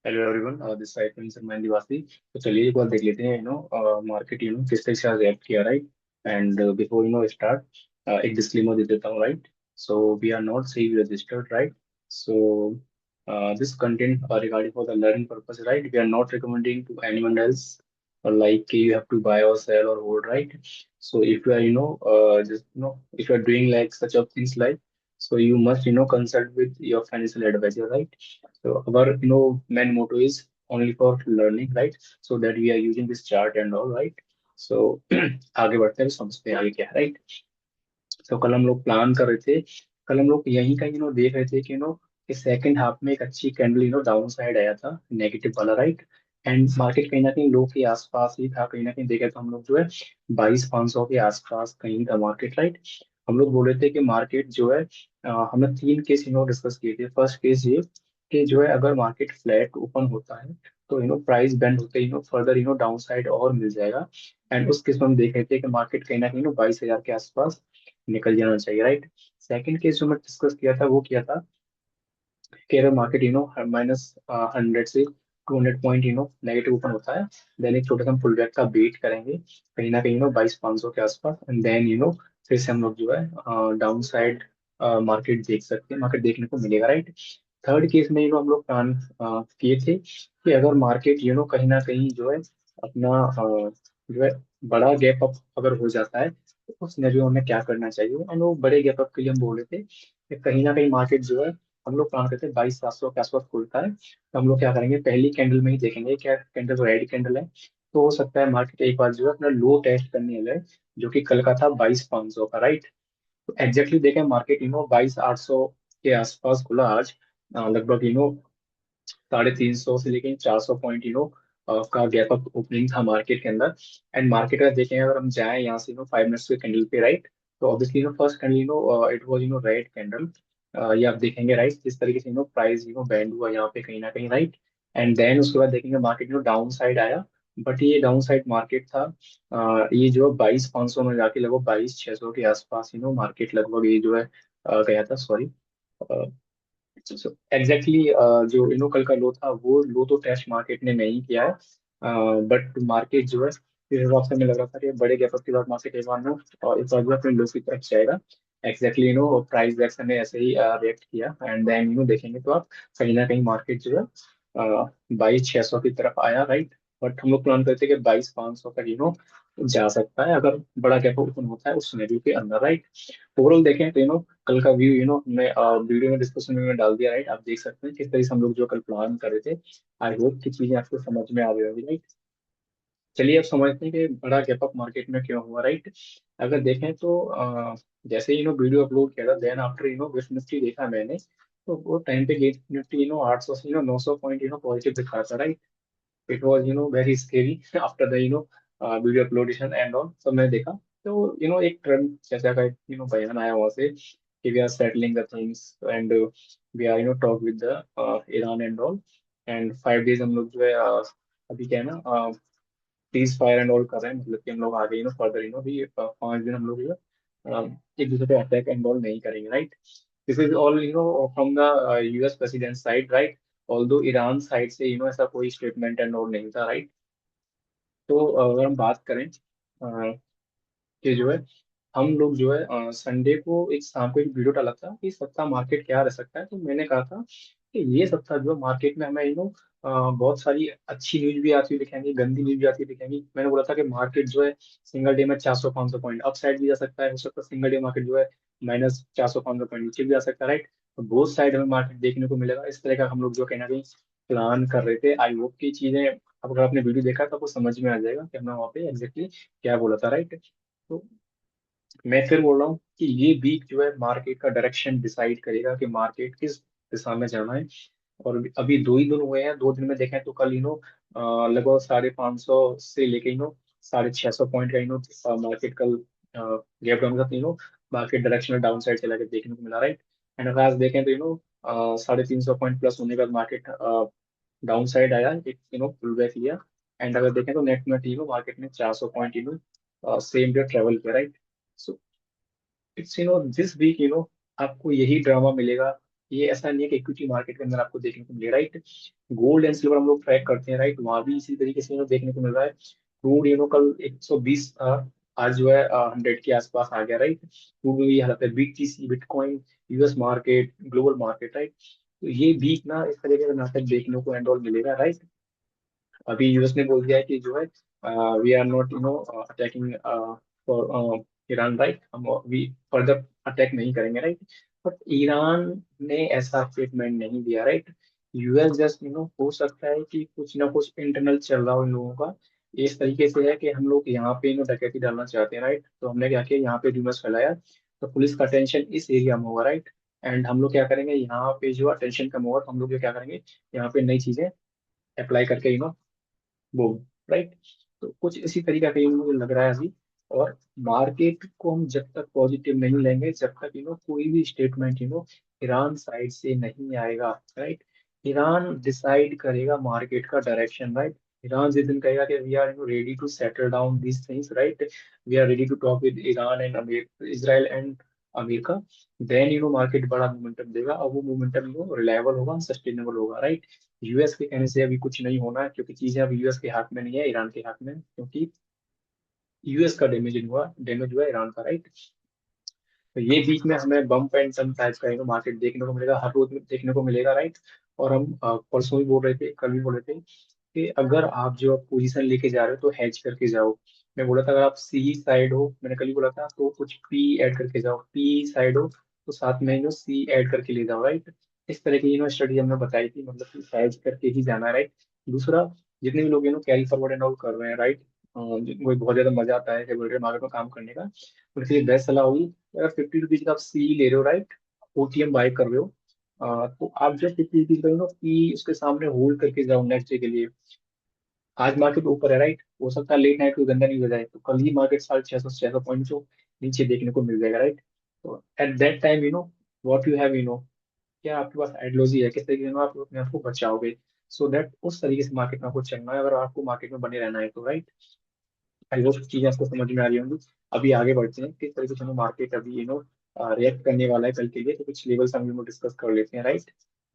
Hello everyone, this side from सरमैन दिवासी। तो चलिए एक बार देख लेते हैं मार्केट किस तरह से आज रिएक्ट किया, राइट। एंड बिफोर स्टार्ट, एक डिस्क्लेमर दे देता हूँ, right. So we are not SEBI registered, right. So this content regarding for the learning purpose, right. We are not recommending to anyone else like you have to buy or sell or hold, right. So if you are just if you are doing like such of things, like, so you must consult with your financial advisor, right. So our main motto is only for learning, right? So that we are using this chart and all, right? So आगे बढ़ते हैं, समझते हैं आगे क्या है, right. तो कल हम लोग प्लान कर रहे थे। कल हम लोग यहीं का देख रहे थे कि कि सेकंड हाफ में एक अच्छी कैंडल डाउन साइड आया था, नेगेटिव वाला, राइट। एंड मार्केट कहीं ना कहीं लो के आसपास ही था, कहीं ना कहीं देखे तो हम लोग 22,500 के आसपास कहीं था मार्केट, राइट। हम लोग बोले थे कि मार्केट हमने तीन केस डिस्कस किए थे। फर्स्ट केस ये कि अगर मार्केट फ्लैट ओपन होता है तो प्राइस बैंड होते ही फर्दर डाउन साइड और मिल जाएगा। एंड उस केस में हम देख रहे थे कि मार्केट कहीं ना कहीं 22,000 के आसपास निकल जाना चाहिए, राइट। सेकंड केस जो मैं डिस्कस किया था वो किया था कि अगर मार्केट माइनस 100 से 200 पॉइंट नेगेटिव ओपन होता है, देन एक छोटा सा पुल बैक का वेट करेंगे कहीं ना कहीं 22,500 के आसपास। एंड देन फिर से हम लोग डाउन साइड मार्केट देख सकते हैं, मार्केट देखने को मिलेगा, राइट। थर्ड केस में हम लोग प्लान किए थे कि अगर मार्केट कहीं ना कहीं अपना जो है बड़ा गैप अप अगर हो जाता है तो उस सिनेरियो में क्या करना चाहिए। एंड वो बड़े गैप अप के लिए हम बोले थे कि कहीं ना कहीं मार्केट हम लोग प्लान करते हैं 22,700 के आसपास खुलता है तो हम लोग क्या करेंगे, पहली कैंडल में ही देखेंगे क्या कैंडल रेड कैंडल है। तो हो सकता है मार्केट एक बार अपना लो टेस्ट करने लगे, जो कि कल का था 22,500 का, राइट। तो एग्जैक्टली देखें मार्केट 22,800 के आसपास खुला आज। लगभग 350 से लेके 400 पॉइंट का गैप अप ओपनिंग था मार्केट के अंदर। एंड मार्केट का देखें अगर हम जाएं यहाँ से 5 मिनट्स के कैंडल पे, राइट। तो obviously first candle it was red candle. ये आप देखेंगे, राइट, किस तरीके से प्राइस बैंड हुआ यहाँ पे कहीं ना कहीं, राइट। एंड देन उसके बाद देखेंगे मार्केट डाउन साइड आया। बट ये डाउन साइड मार्केट था। ये 22,500 में जाके लगभग 22,600 के आसपास मार्केट लगभग ये गया था, सॉरी। एग्जैक्टली जो कल का लो था वो लो तो टेस्ट मार्केट ने नहीं किया है। बट मार्केट फिर हिसाब से हमें लग रहा था कि बड़े गैप अप के बाद मार्केट एक बार और इस बार अपने लो की तरफ जाएगा। एग्जैक्टली प्राइस एक्शन ने ऐसे ही रिएक्ट किया। एंड देन देखेंगे तो आप कहीं ना कहीं मार्केट 22,600 की तरफ आया, राइट। बट हम लोग प्लान करते हैं कि 22,500 तक जा सकता है अगर बड़ा गैप ओपन होता है उस सिनेरियो के अंदर, राइट। ओवरऑल देखें तो कल का व्यू हमने वीडियो में डिस्कशन में डाल दिया, राइट। आप देख सकते हैं किस तरह से हम लोग जो कल प्लान कर रहे थे। आई होप कि चीजें आपको समझ में आ रही होगी, राइट। चलिए अब समझते हैं कि बड़ा गैप अप मार्केट में क्यों हुआ, राइट। अगर देखें तो जैसे वीडियो अपलोड किया था, देन आफ्टर गिफ्ट निफ्टी देखा मैंने, तो वो टाइम पे गिफ्ट निफ्टी 800 से 900 पॉइंट पॉजिटिव दिखा था, right. It was very scary after the video uploadation and all सब मैंने देखा। तो एक ट्रेंड जैसा का बयान आया वहां से कि we are settling the things and we are talk with the Iran and all. And 5 days हम लोग अभी क्या है ना, सीज फायर एंड ऑल कर रहे हैं, मतलब कि हम लोग आगे फर्दर भी 5 दिन हम लोग एक दूसरे पे अटैक एंड ऑल नहीं करेंगे, right. This is all from the US president side, right. Although Iran side से ऐसा कोई स्टेटमेंट एंड ऑल नहीं था, राइट। तो अगर हम बात करें कि हम लोग संडे को एक शाम को एक वीडियो डाला था कि सप्ताह मार्केट क्या रह सकता है। तो मैंने कहा था कि ये सप्ताह मार्केट में हमें बहुत सारी अच्छी न्यूज भी आती हुई दिखेंगी, गंदी न्यूज भी आती हुई दिखेंगी। मैंने बोला था कि मार्केट सिंगल डे में 400-500 पॉइंट अप साइड भी जा सकता है, हो सकता है single day market minus 400-500 point नीचे भी जा सकता है, राइट। तो बोथ साइड हमें मार्केट देखने को मिलेगा। इस तरह का हम लोग कहीं ना कहीं प्लान कर रहे थे। आई होप की चीजें अब अगर आपने वीडियो देखा तो आपको समझ में आ जाएगा कि हमने वहाँ पे एग्जैक्टली क्या बोला था, राइट। तो मैं फिर बोल रहा हूँ कि ये वीक मार्केट का डायरेक्शन डिसाइड करेगा कि मार्केट किस दिशा में जाना है। और अभी 2 ही दिन हुए हैं, 2 दिन में देखें तो कल लगभग 550 से लेके 650 पॉइंट का मार्केट कल गैप डाउन का मार्केट डायरेक्शनल डाउन साइड चला के देखने को मिला, राइट। एंड अगर आज देखें तो 350 पॉइंट प्लस होने का मार्केट डाउन साइड आया, एक पुल बैक लिया। एंड अगर देखें तो नेट में मार्केट ने 400 पॉइंट सेम डे ट्रेवल किया, right. So it's this week आपको यही ड्रामा मिलेगा ये ऐसा नहीं है कि इक्विटी मार्केट के अंदर आपको देखने को मिले, राइट। गोल्ड एंड सिल्वर हम लोग ट्रैक करते हैं, राइट, वहां भी इसी तरीके से देखने को मिल रहा है। क्रूड कल 120 था, आज जो है 100 के आसपास आ गया, राइट। क्रूड में ये हालत है, BTC bitcoin, US market, global market, right. तो ये वीक ना इस तरीके का नाटक देखने को एंड ऑल मिलेगा, राइट। अभी यूएस ने बोल दिया है कि जो है we are not attacking for Iran, right, हम वी फर्दर अटैक नहीं करेंगे, राइट। बट ईरान ने ऐसा स्टेटमेंट नहीं दिया, राइट। यूएस जस्ट हो सकता है कि कुछ ना कुछ इंटरनल चल रहा हो इन लोगों का, इस तरीके से है कि हम लोग यहाँ पे डकैती डालना चाहते हैं, राइट। तो हमने क्या किया, यहाँ पे र्यूमर्स फैलाया, तो पुलिस का अटेंशन इस एरिया में होगा, राइट। एंड हम लोग क्या करेंगे, यहाँ पे जो अटेंशन कम होगा तो हम लोग जो क्या करेंगे, यहाँ पे नई चीजें अप्लाई करके वो, राइट। तो कुछ इसी तरीका का ये मुझे लग रहा है अभी। और मार्केट को हम जब तक पॉजिटिव नहीं लेंगे, जब तक कोई भी स्टेटमेंट ईरान साइड से नहीं आएगा, राइट। ईरान डिसाइड करेगा मार्केट का डायरेक्शन, राइट। ईरान जिस दिन कहेगा कि we are ready to settle down this things, right, we are ready to talk with Iran and Israel and America, then market बड़ा मोमेंटम देगा, और वो मोमेंटम रिलायबल होगा, सस्टेनेबल होगा, राइट। यूएस के कहने से अभी कुछ नहीं होना है, क्योंकि चीजें अभी यूएस के हाथ में नहीं है, ईरान के हाथ में है, क्योंकि यूएस का डैमेज हुआ ईरान का, राइट। तो ये बीच में हमें बम्प एंड सम टाइप का मार्केट देखने को मिलेगा, हर रोज में देखने को मिलेगा, राइट। और हम परसों भी बोल रहे थे, कल भी बोल रहे थे कि अगर आप जो पोजीशन लेके जा रहे हो तो हेज करके जाओ। मैं बोला था अगर आप सी साइड हो, मैंने कल ही बोला था, तो कुछ पी ऐड करके जाओ, पी साइड हो तो साथ में सी ऐड करके ले जाओ, राइट। इस तरह की स्टडी हमने बताई थी, मतलब कि हेज करके ही जाना है, राइट। दूसरा, जितने भी लोग कैरी फॉरवर्ड एंड ऑल कर रहे हैं, राइट, जिनको बहुत ज्यादा मजा आता है कैपिटल मार्केट में काम करने का, उनके लिए बेस्ट सलाह होगी, अगर 50 रुपीज का आप सी ले रहे हो, राइट, ओटीएम बाय कर रहे हो, तो आप जो 50 रुपीज का पी उसके सामने होल्ड करके जाओ नेक्स्ट डे के लिए। आज मार्केट ऊपर है, राइट, हो सकता है लेट नाइट कोई गंदा न्यूज हो जाए तो कल ही मार्केट 650 पॉइंट को नीचे देखने को मिल जाएगा, राइट। तो at that time what you have, क्या आपके पास आइडियोलॉजी है, किस तरीके से आप अपने आप को बचाओगे, सो दैट उस तरीके से मार्केट में आपको चलना है, अगर आपको मार्केट में बने रहना है तो, राइट। आई होप चीजें आपको समझ में आ रही होंगी। अभी आगे बढ़ते हैं किस तरीके से मार्केट अभी रिएक्ट करने वाला है कल के लिए, तो कुछ लेवल्स हम डिस्कस कर लेते हैं, राइट।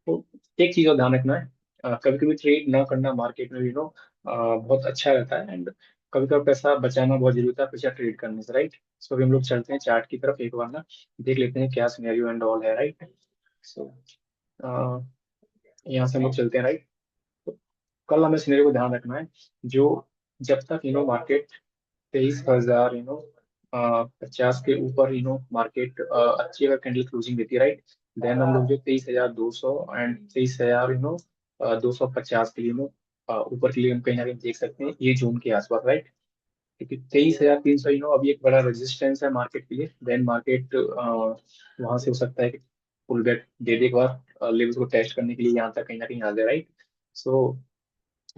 तो एक चीज और ध्यान रखना है, कभी कभी ट्रेड ना करना मार्केट में बहुत अच्छा रहता है, एंड कभी कभी पैसा बचाना बहुत जरूरी होता है पैसा ट्रेड करने से, राइट। सो अभी हम लोग चलते हैं चार्ट की तरफ, एक बार देख लेते हैं क्या सिनेरियो एंड ऑल है, राइट। सो यहाँ से हम लोग चलते हैं, राइट। तो कल हमें सिनेरियो को ध्यान रखना है, जो जब तक मार्केट 23,000 50 के ऊपर मार्केट अच्छी अगर कैंडल क्लोजिंग देती है, राइट, देन हम लोग जो 23,200 एंड 23,000 250 के लिए ऊपर के लिए हम कहीं ना कहीं देख सकते हैं ये जून के आसपास, राइट। क्योंकि 23,300 अभी एक बड़ा रेजिस्टेंस है मार्केट के लिए, देन मार्केट वहां से हो सकता है कि पुल बैक दे दे एक बार लेवल को टेस्ट करने के लिए यहाँ तक कहीं ना कहीं आ जाए, राइट। सो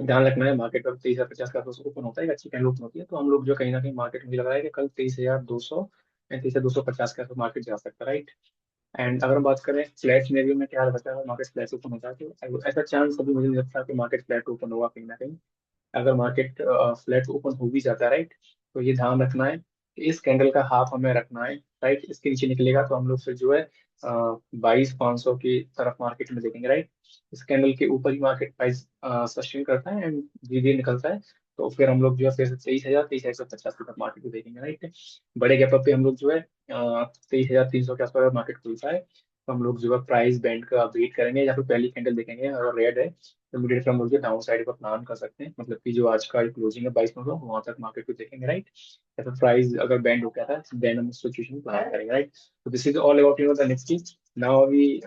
ध्यान रखना है, मार्केट कल 23,050 के आसपास ओपन होता है, एक अच्छी कैंडल ओपन होती है, तो हम लोग जो कहीं ना कहीं मार्केट मुझे लग रहा है कि कल 23,200 या 23,250 के आसपास मार्केट जा सकता है, राइट। एंड अगर हम बात करें फ्लैट सिनेरियो में क्या रहता है, मार्केट फ्लैट ओपन होता है, तो ऐसा चांस अभी मुझे नहीं लगता कि मार्केट फ्लैट ओपन होगा कहीं ना कहीं। अगर मार्केट फ्लैट ओपन हो भी जाता है, राइट, तो ये ध्यान रखना है कि इस कैंडल का हाफ हमें रखना है, राइट। इसके नीचे निकलेगा तो हम लोग फिर जो है 22,500 की तरफ मार्केट में देखेंगे, राइट। इस कैंडल के ऊपर ही मार्केट प्राइस सस्टेन करता है एंड धीरे धीरे निकलता है, तो फिर हम लोग जो है फिर 23,000 23,150 की तरफ मार्केट को देखेंगे, राइट। बड़े गैप अप पे हम लोग जो है 23,300 के आसपास मार्केट खुलता है, तो हम लोग जो है प्राइस बैंड का वेट करेंगे, या फिर पहली कैंडल देखेंगे, अगर रेड है तो इमीडिएट हम लोग डाउन साइड पर प्लान कर सकते हैं, मतलब कि जो आज का क्लोजिंग है 22 में वहां तक मार्केट को देखेंगे, राइट। या फिर प्राइस अगर बैंड हो गया था देन हम सिचुएशन प्लान करेंगे, राइट। तो this is all about the Nifty. Now we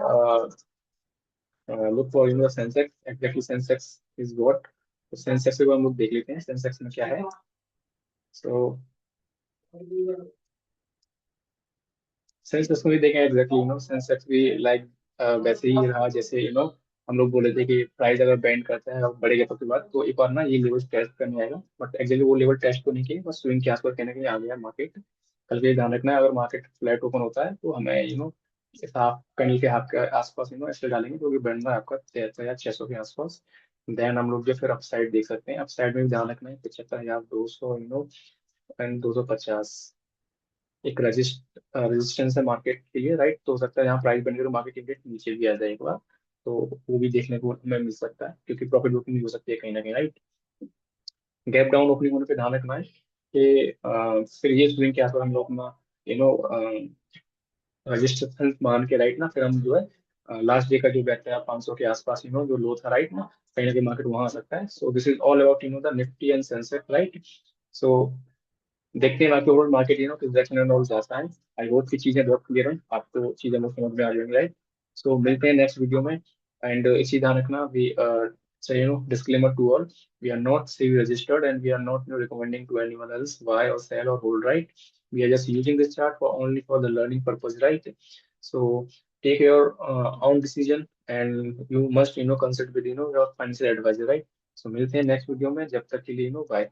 look for Sensex, exactly Sensex is what, तो सेंसेक्स को हम लोग देख लेते हैं सेंसेक्स में क्या है। सो सेंसेक्स में भी देखें एग्जैक्टली सेंसेक्स भी लाइक वैसे ही रहा जैसे हम लोग बोले थे कि प्राइस अगर बैंड करता है और बढ़ेगा तो के बाद तो एक बार ये लेवल टेस्ट करने आएगा, बट एक्चुअली वो लेवल टेस्ट तो नहीं किए, बस स्विंग के आसपास कहीं ना कहीं आ गया मार्केट। कल के लिए ध्यान रखना है, अगर मार्केट फ्लैट ओपन होता है तो हमें इस हाफ कैंडल के हाफ के आसपास ऐसे डालेंगे क्योंकि बढ़ना है आपका 73,600 के आसपास। देन हम लोग जो फिर अपसाइड देख सकते हैं, अपसाइड में भी ध्यान रखना है 75,200 एंड 250। एक रेजिस्टेंस है मार्केट के लिए, राइट। तो हो सकता है यहाँ प्राइस बनेगा तो मार्केट इमीडिएट नीचे भी आ जाए एक बार, तो वो भी देखने को हमें मिल सकता है, क्योंकि प्रॉफिट बुकिंग भी हो सकती है कहीं ना कहीं, राइट। गैप डाउन ओपनिंग होने पे ध्यान रखना है कि फिर ये स्विंग के आसपास हम लोग अपना यू नो रजिस्ट्रेशन मान के, राइट ना, फिर हम जो है लास्ट डे का जो बैठता है 500 के आसपास, जो लो था, राइट ना, कहीं ना कहीं मार्केट वहां आ सकता है। So this is all about the Nifty and Sensex, right. So देखते हैं बाकी ओवरऑल मार्केट किस डायरेक्शन में और जाता है। आई होप की चीजें बहुत क्लियर हैं, आपको चीजें बहुत समझ में आ जाएंगी, राइट। सो मिलते हैं नेक्स्ट वीडियो में। एंड इसी ध्यान रखना, we disclaimer to all, we are not SEBI registered and we are not recommending to anyone else buy or sell or hold, right. We are just using this chart for only for the learning purpose, right. So take your own decision and you must consult with your financial advisor, right. So मिलते हैं next video में, जब तक के लिए bye.